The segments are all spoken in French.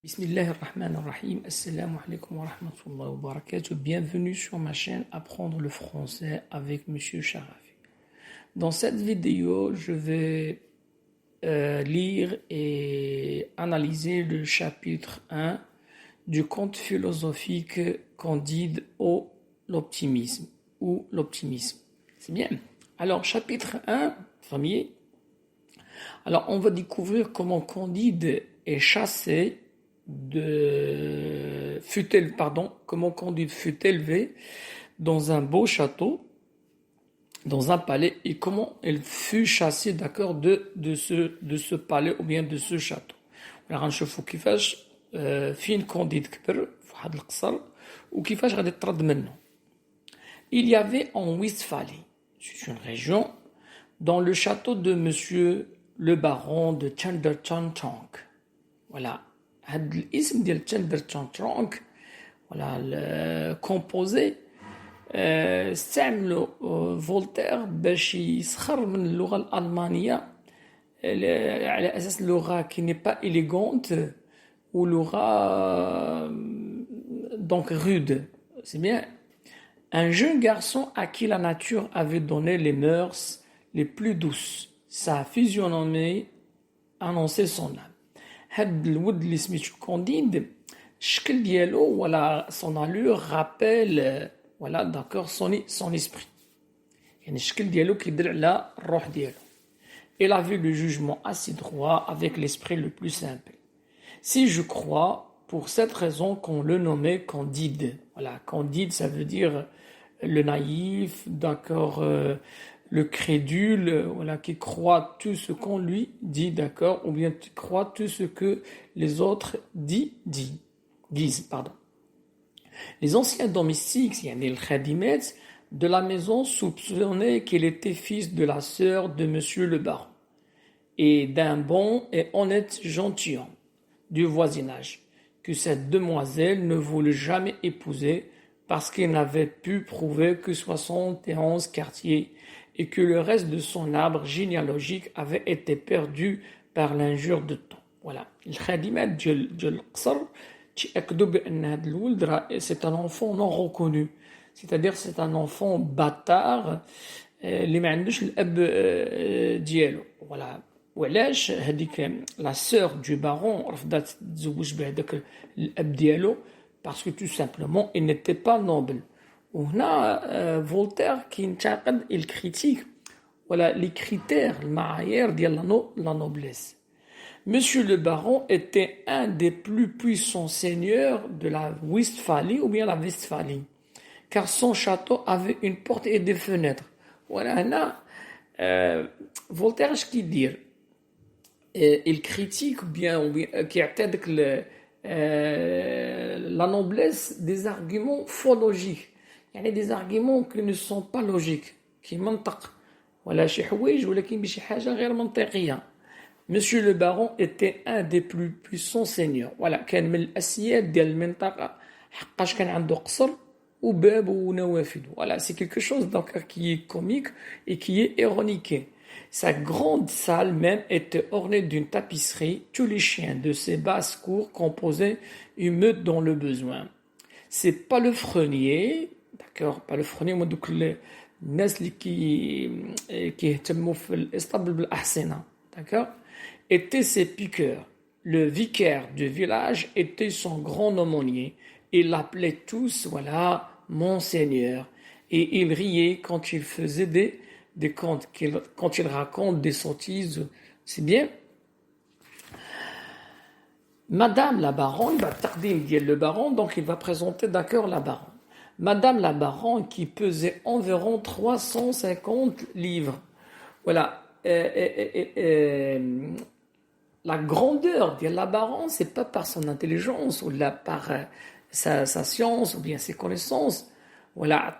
Bismillahirrahmanirrahim. Assalamu alaikum wa rahmatullahi wa barakatuh. Bienvenue sur ma chaîne Apprendre le français avec Monsieur Sharafi. Dans cette vidéo, je vais lire et analyser le chapitre 1 du conte philosophique Candide ou l'optimisme. C'est bien. Alors, chapitre 1, famille. Alors, on va découvrir comment Candide est chassé comment Candide fut élevé dans un beau château, dans un palais, et comment elle fut chassée, d'accord, de ce palais ou bien de ce château. غنشوفوا كيفاش فين كونديد كبر في واحد القصر وكيفاش غادي تطرد منه. Il y avait en Westphalie, c'est une région, dans le château de monsieur le baron de Chandlerchonchonk. Voilà. هاد الاسم ديال تشاندرتشونك ولا composé استعملوا فولتير باش يسخر من اللغة الألمانية على أساس لغة qui n'est pas élégante ou lugha donc rude. C'est bien. Un jeune garçon à qui la nature avait donné les mœurs les plus douces. Sa physionomie annonçait son âme. هاد الولد اللي سميتو كونديد الشكل ديالو ولا son allure rappelle voilà d'accord son esprit. يعني الشكل ديالو كيدل على الروح ديالو. Il avait le jugement assez droit avec l'esprit le plus simple. Si je crois, pour cette raison qu'on le nommait Candide. Voilà, Candide ça veut dire le naïf, d'accord, le crédule, voilà, qui croit tout ce qu'on lui dit, d'accord, ou bien qui croit tout ce que les autres disent, pardon. Les anciens domestiques, yani le khadimet, de la maison soupçonnaient qu'il était fils de la sœur de monsieur le baron et d'un bon et honnête gentilhomme du voisinage, que cette demoiselle ne voulait jamais épouser parce qu'il n'avait pu prouver que 71 quartiers et que le reste de son arbre généalogique avait été perdu par l'injure de temps. Voilà. الخادمات ديال القصر تيأكدوا بأن هذا الولد c'est un enfant non reconnu. C'est-à-dire c'est un enfant bâtard اللي ما عندوش الأب ديالو. Voilà. وعلاش هذيك la sœur du baron رفضت تتزوج بهذاك الأب ديالو parce que tout simplement il n'était pas noble. وهنا فولتير كينتقد الكريتيك ولا les critères المعايير ديال la noblesse. Monsieur le baron était un des plus puissants seigneurs de la Westphalie ou bien la Westphalie, car son château avait une porte et des fenêtres. Voilà, هنا فولتير اش كيدير il critique ou bien كيعطي la noblesse des arguments faux logiques. يعني des arguments qui ne sont pas logiques كي منطق ولا شي حوايج ولكن بشي حاجة غير منطقية. Monsieur le baron était un des plus puissants seigneurs. Voilà, كان من الأسياد ديال المنطقة حقاش كان عنده قصر وباب ونوافذ. Voilà, c'est quelque chose donc qui est comique et qui est ironique. Sa grande salle même était ornée d'une tapisserie. Tous les chiens de ses basses cours composaient une meute dans le besoin. C'est palefreniers, d'accord, palefreniers هما دوك الناس اللي كيهتموا في الاسطبل بالأحصنة, d'accord, étaient ses piqueurs. Le vicaire du village était son grand aumônier. Il l'appelait tous, voilà, Monseigneur. Et il riait quand il faisait des contes, quand il raconte des sottises. C'est bien. Madame la baronne, le baron, donc il va présenter d'accord la baronne. Madame la baronne qui pesait environ 350 livres. Voilà. La grandeur de la baronne, c'est pas par son intelligence ou par sa science ou bien ses connaissances. Voilà.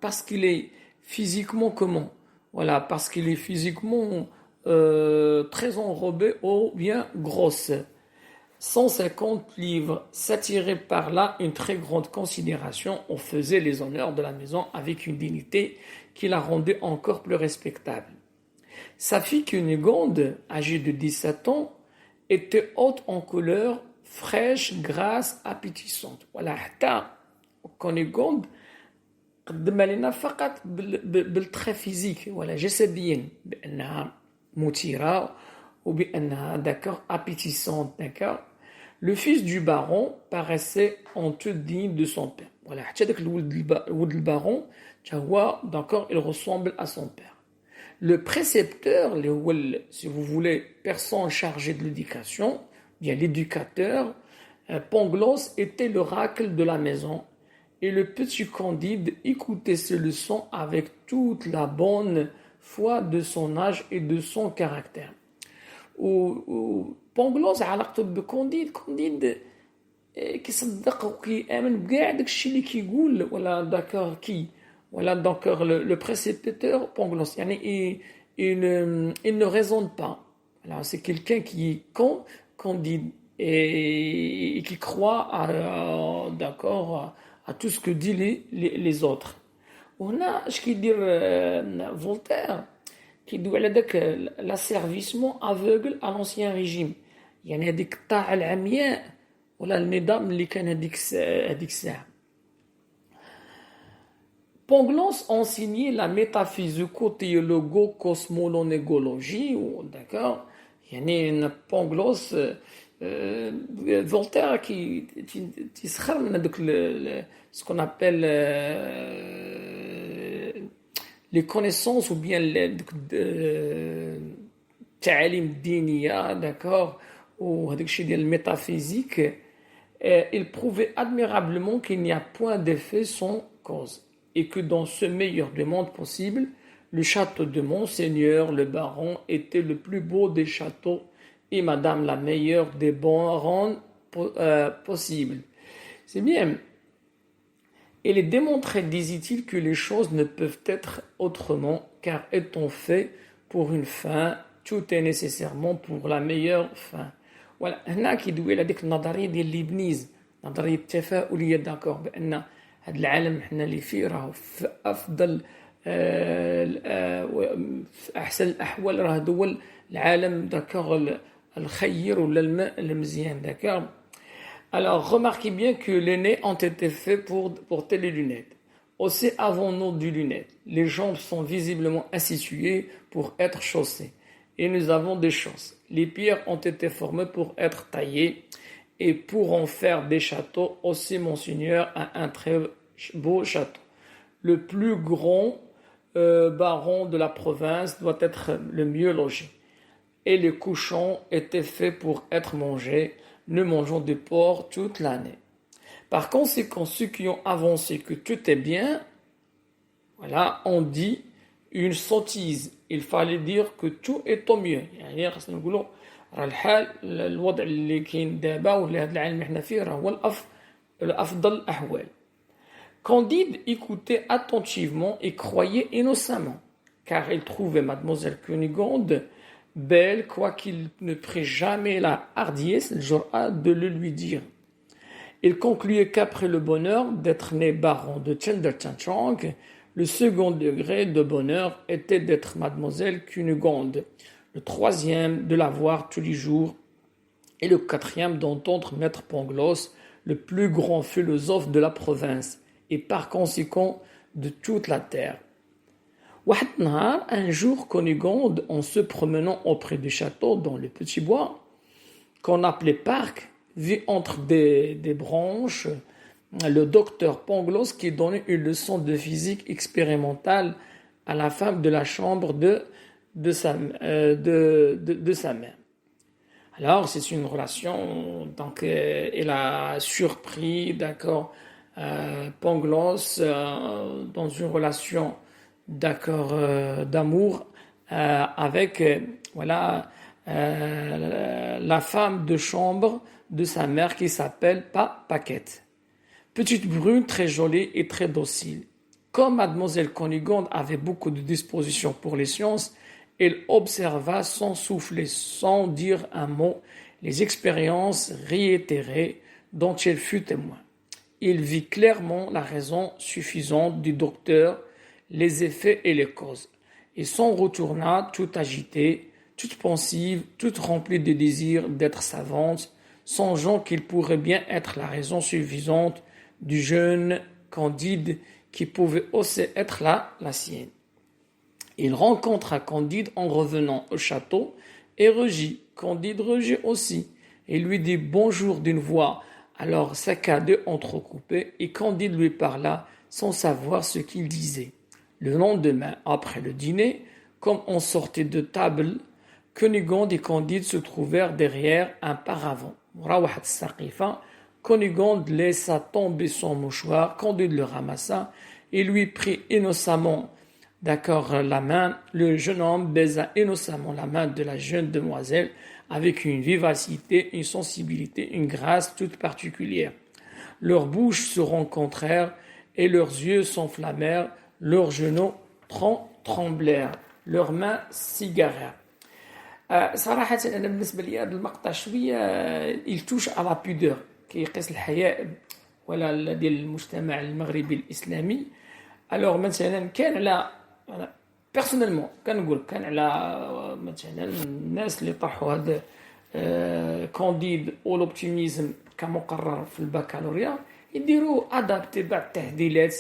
Parce qu'il est physiquement comment? Voilà. Parce qu'il est physiquement très enrobé ou bien grosse. 150 livres, s'attirait par là une très grande considération. On faisait les honneurs de la maison avec une dignité qui la rendait encore plus respectable. Sa fille Cunégonde, âgée de 17 ans, était haute en couleur, fraîche, grasse, appétissante. Voilà, حتى كونيغوند قدمها لنا فقط بالتخي فيزيك ولا جسديا بأنها مثيرة وبأنها d'accord appétissante d'accord. Le fils du baron paraissait honteux digne de son père. Voilà, حتى داك الولد البارون تا هو d'accord, il ressemble à son père. Le précepteur, si vous voulez, personne chargée de l'éducation, bien l'éducateur, Pangloss était l'oracle de la maison et le petit Candide écoutait ses leçons avec toute la bonne foi de son âge et de son caractère. Pangloss علاقته بكونديد كونديد كيصدق وكيامن بكاع داكشي اللي كيقول ولا داكور كي voilà donc le précepteur Pangloss il ne raisonne pas. Alors c'est quelqu'un qui est candide et qui croit d'accord à tout ce que disent les autres. وهنا اش كيدير فولتير كيدوي على داك l'asservissement aveugle à l'ancien régime. يعني هذيك الطاعة العمياء ولا النظام اللي كان هذيك الساعة. Pangloss enseignait la métaphysico-théologo-cosmolonégologie, d'accord. يعني Pangloss Voltaire qui تيسخر من هذوك ce qu'on appelle les connaissances ou bien التعاليم الدينية d'accord وهذاك الشيء ديال الميتافيزيك. Il prouvait admirablement qu'il n'y a point d'effet sans cause et que dans ce meilleur des mondes possible, le château de Monseigneur le baron était le plus beau des châteaux et Madame la meilleure des barons possibles. C'est bien. Il est démontré, disait-il, que les choses ne peuvent être autrement, car étant fait pour une fin, tout est nécessairement pour la meilleure fin. Voilà, هنا كيدوي على ديك النظريه ديال ليبنيز، نظريه التفاؤليه داكور بان هذا العالم حنا اللي فيه راه في افضل في احسن الاحوال راه هو العالم داكور الخير ولا المزيان داكور. Alors remarquez bien que les nez ont été faits pour porter les lunettes. Aussi avons-nous des lunettes. Les jambes sont visiblement instituées pour être chaussées. Et nous avons des chausses. Les pierres ont été formées pour être taillées et pour en faire des châteaux. Aussi Monseigneur a un très beau château. Le plus grand baron de la province doit être le mieux logé. Et les cochons étaient faits pour être mangés. Nous mangeons du porc toute l'année. Par conséquent, ceux qui ont avancé que tout est bien, voilà, on dit une sottise. Il fallait dire que tout est au mieux. يعني خاصنا نقولوا راه الحال الوضع اللي كاين دابا ولا هذا العالم اللي حنا فيه راه هو الافضل الاحوال. Candide écoutait attentivement et croyait innocemment, car il trouvait Mademoiselle Cunégonde belle, quoiqu'il ne prit jamais la hardiesse, le jura de le lui dire. Il concluait qu'après le bonheur d'être né baron de Cheldertanchang, le second degré de bonheur était d'être Mademoiselle Cunégonde, le troisième de la voir tous les jours, et le quatrième d'entendre Maître Pangloss, le plus grand philosophe de la province, et par conséquent de toute la terre. Un jour, Cunégonde, en se promenant auprès du château dans le petit bois, qu'on appelait parc, vit entre des branches le docteur Pangloss qui donnait une leçon de physique expérimentale à la femme de la chambre de sa mère. Alors, c'est une relation, donc elle a surpris, d'accord, Pangloss dans une relation, d'accord, d'amour avec, voilà, la femme de chambre de sa mère qui s'appelle Paquette. Petite brune, très jolie et très docile. Comme Mademoiselle Cunégonde avait beaucoup de disposition pour les sciences, elle observa sans souffler, sans dire un mot, les expériences réitérées dont elle fut témoin. Il vit clairement la raison suffisante du docteur, les effets et les causes, et s'en retourna tout agitée, toute pensive, toute remplie de désir d'être savante, songeant qu'il pourrait bien être la raison suffisante du jeune Candide qui pouvait aussi être la sienne. Il rencontra Candide en revenant au château et rugit. Candide rugit aussi et lui dit bonjour d'une voix alors saccadée, entrecoupée, et Candide lui parla sans savoir ce qu'il disait. Le lendemain, après le dîner, comme on sortait de table, Cunégonde et Candide se trouvèrent derrière un paravent. Cunégonde laissa tomber son mouchoir, Candide le ramassa et lui prit innocemment la main. Le jeune homme baisa innocemment la main de la jeune demoiselle avec une vivacité, une sensibilité, une grâce toute particulière. Leurs bouches se rencontrèrent et leurs yeux s'enflammèrent, leurs genoux tremblèrent, leurs mains s'égarèrent. صراحة أنا بالنسبة لي هذا المقطع شوية il touche à la pudeur كيقيس الحياء ولا ديال المجتمع المغربي الإسلامي. alors مثلا كان على بيرسونيلمون كنقول كان على مثلا الناس اللي طرحوا هذا كانديد والاوبتيميزم كمقرر في البكالوريا يديروا ادابتي بعض التعديلات.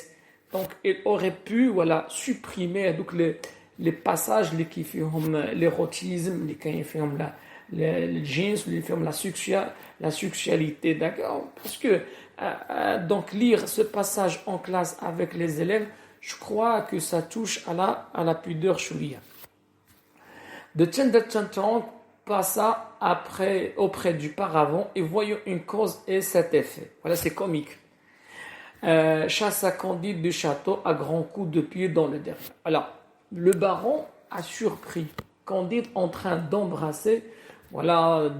دونك il aurait pu supprimer هذوك les passages اللي كاين فيهم l'érotisme اللي كاين فيهم الجنس اللي فيهم la sexualité, d'accord, parce que donc lire ce passage en classe avec les élèves, je crois que ça touche à la pudeur chouïa. De Tchendertchantang passa auprès du paravent et voyant une cause et cet effet. Voilà, c'est comique. Chassa Candide du château à grands coups de pied dans le derrière. Alors, le baron a surpris Candide en train d'embrasser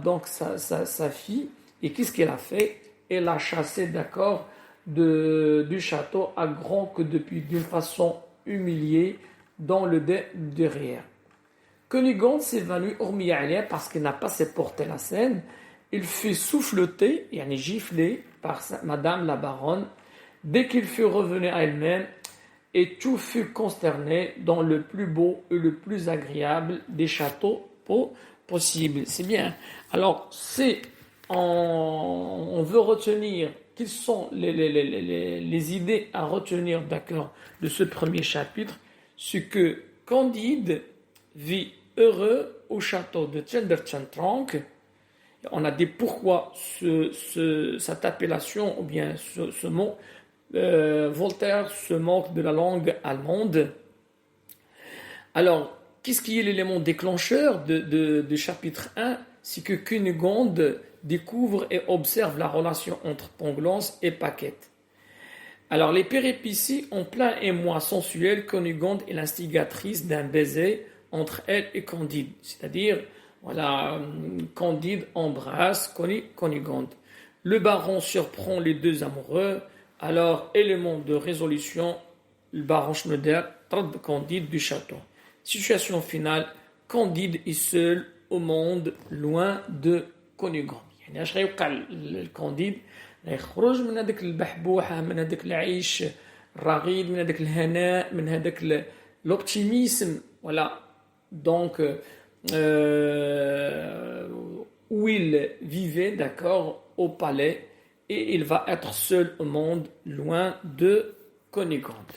donc sa fille. Et qu'est-ce qu'elle a fait? Elle a chassé, d'accord, du château à grands coups de pied d'une façon humiliée dans le derrière. Cunégonde s'évanouit hormis Alia parce qu'il n'a pas supporté la scène. Il fut souffleté, giflé par madame la baronne. Dès qu'il fut revenu à elle-même, et tout fut consterné dans le plus beau et le plus agréable des châteaux possibles. C'est bien. Alors, si on veut retenir quelles sont les idées à retenir, d'accord, de ce premier chapitre, c'est que Candide vit heureux au château de Tchendertchantang. On a dit pourquoi cette appellation ou bien ce mot. Voltaire se moque de la langue allemande. Alors, qu'est-ce qui est l'élément déclencheur de chapitre 1? C'est que Cunégonde découvre et observe la relation entre Pangloss et Paquette. Alors, les péripéties en plein émoi sensuel, Cunégonde est l'instigatrice d'un baiser entre elle et Candide. C'est-à-dire, Candide embrasse Cunégonde. Le baron surprend les deux amoureux. Alors, élément de résolution, le baron Schneider traite Candide du château. Situation finale, Candide est seul au monde, loin de Cunégonde. يعني اش غيوقع للكانديد؟ غيخرج من هذاك البحبوحه، من هذاك العيش الرغيد، من هذاك الهناء، من هذاك l'optimisme, voilà. Donc où il vivait, d'accord, au palais, et il va être seul au monde, loin de Cunégonde.